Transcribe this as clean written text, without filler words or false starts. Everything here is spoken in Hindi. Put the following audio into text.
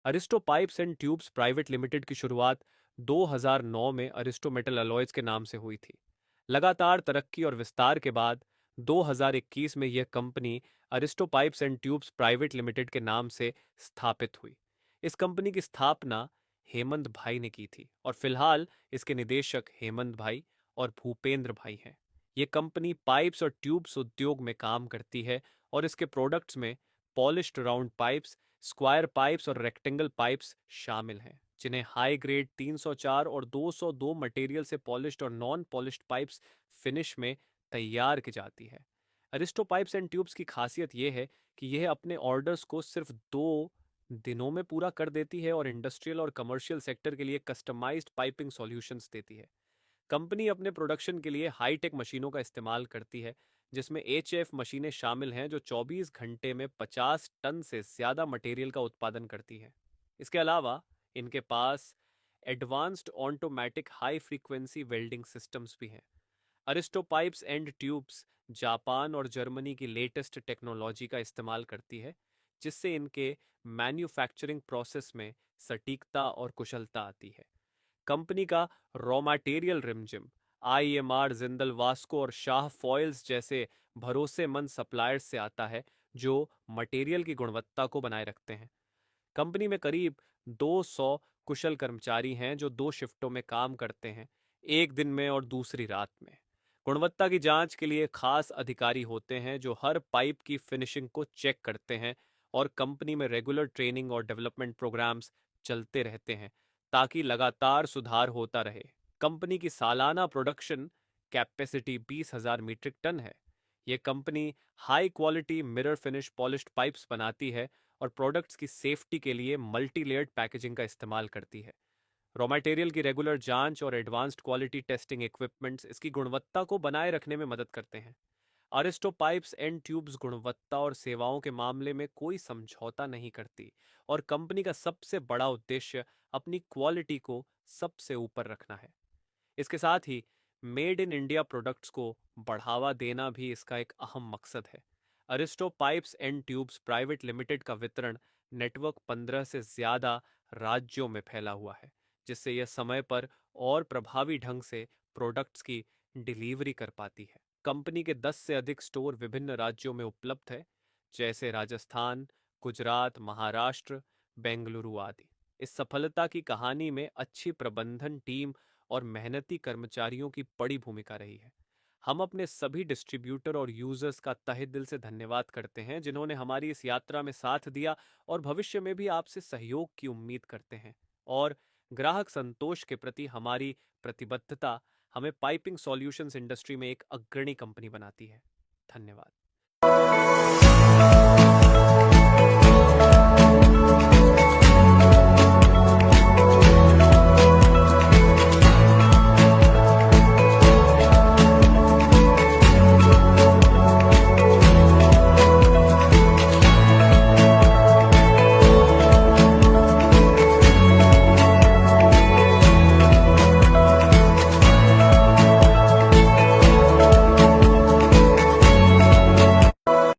Aristo pipes and tubes private limited की शुरुआत 2009 में अरिस्टो मेटल अलॉयज के नाम से हुई थी। लगातार तरक्की और विस्तार के बाद 2021 में यह company Aristo pipes and tubes private limited के नाम से स्थापित हुई। इस कंपनी की स्थापना हेमंत भाई ने की थी और फिलहाल इसके निदेशक हेमंत भाई और भूपेंद्र भाई हैं। ये कंपनी पाइप्स और ट्यूब्स उद्योग में काम करती है और इसके प्रोडक्ट्स में polished round pipes, square pipes और रेक्टेंगल पाइप्स शामिल हैं, जिन्हें हाई ग्रेड 304 और 202 मटेरियल से पॉलिश्ड और नॉन पॉलिश्ड पाइप्स फिनिश में तैयार की जाती है। अरिस्टो पाइप्स एंड ट्यूब्स की खासियत यह है कि यह अपने ऑर्डर्स को सिर्फ 2 दिनों में पूरा कर देती है और इंडस्ट्रियल और कमर्शियल सेक्टर के लिए कस्टमाइज्ड पाइपिंग सॉल्यूशंस देती है। कंपनी अपने प्रोडक्शन के लिए हाईटेक मशीनों का इस्तेमाल करती है, जिसमें एचएफ मशीनें शामिल हैं जो 24 घंटे में 50 टन से ज्यादा मटेरियल का उत्पादन करती हैं। इसके अलावा इनके पास advanced automatic high frequency welding systems भी हैं। Aristo pipes and tubes Japan और जर्मनी की लेटेस्ट टेक्नोलॉजी का इस्तेमाल करती है, जिससे इनके मैन्युफैक्चरिंग प्रोसेस में सटीकता और कुशलता आती है। कंपनी का रॉ मटेरियल रिमजिम आईएमआर, जिंदल वास्को और शाह फॉयल्स जैसे भरोसेमंद सप्लायर्स से आता है, जो मटेरियल की गुणवत्ता को बनाए रखते हैं। कंपनी में करीब 200 कुशल कर्मचारी हैं जो 2 शिफ्टों में काम करते हैं, एक दिन में और दूसरी रात में। गुणवत्ता की जांच के लिए खास अधिकारी होते हैं जो हर पाइप की फिनिशिंग को चेक करते हैं और कंपनी में रेगुलर ट्रेनिंग और डेवलपमेंट प्रोग्राम्स चलते रहते हैं ताकि लगातार सुधार होता रहे। कंपनी की सालाना प्रोडक्शन कैपेसिटी 20,000 मीट्रिक टन है। यह company high quality mirror finish polished pipes बनाती है और प्रोडक्ट्स की सेफ्टी के लिए मल्टी लेयर्ड पैकेजिंग का इस्तेमाल करती है। रॉ मटेरियल की रेगुलर जांच और एडवांस्ड क्वालिटी टेस्टिंग इक्विपमेंट्स इसकी गुणवत्ता को बनाए रखने में मदद करते हैं। अरिस्टो पाइप्स एंड ट्यूब्स गुणवत्ता और सेवाओं के मामले में कोई समझौता नहीं करती और कंपनी का सबसे बड़ा उद्देश्य अपनी क्वालिटी को सबसे ऊपर रखना है। इसके साथ he made in India products को बढ़ावा देना भी इसका एक अहम मकसद है। Aristo pipes and tubes private limited का वितरण नेटवर्क 15 से ज्यादा राज्यों में फैला हुआ है, जिससे यह समय पर और प्रभावी ढंग से प्रोडक्ट्स की डिलीवरी कर पाती है। कंपनी के 10 से अधिक स्टोर विभिन्न राज्यों में उपलब्ध है, जैसे राजस्थान, गुजरात, महाराष्ट्र, बेंगलुरु आदि। इस सफलता की कहानी में अच्छी प्रबंधन टीम और मेहनती कर्मचारियों की बड़ी भूमिका रही है। हम अपने सभी डिस्ट्रीब्यूटर और यूजर्स का तहे दिल से धन्यवाद करते हैं जिन्होंने हमारी इस यात्रा में साथ दिया और भविष्य में भी आपसे सहयोग की उम्मीद करते हैं। और ग्राहक संतोष के प्रति हमारी प्रतिबद्धता हमें पाइपिंग सॉल्यूशंस इंडस्ट्री में एक अग्रणी कंपनी बनाती है। धन्यवाद।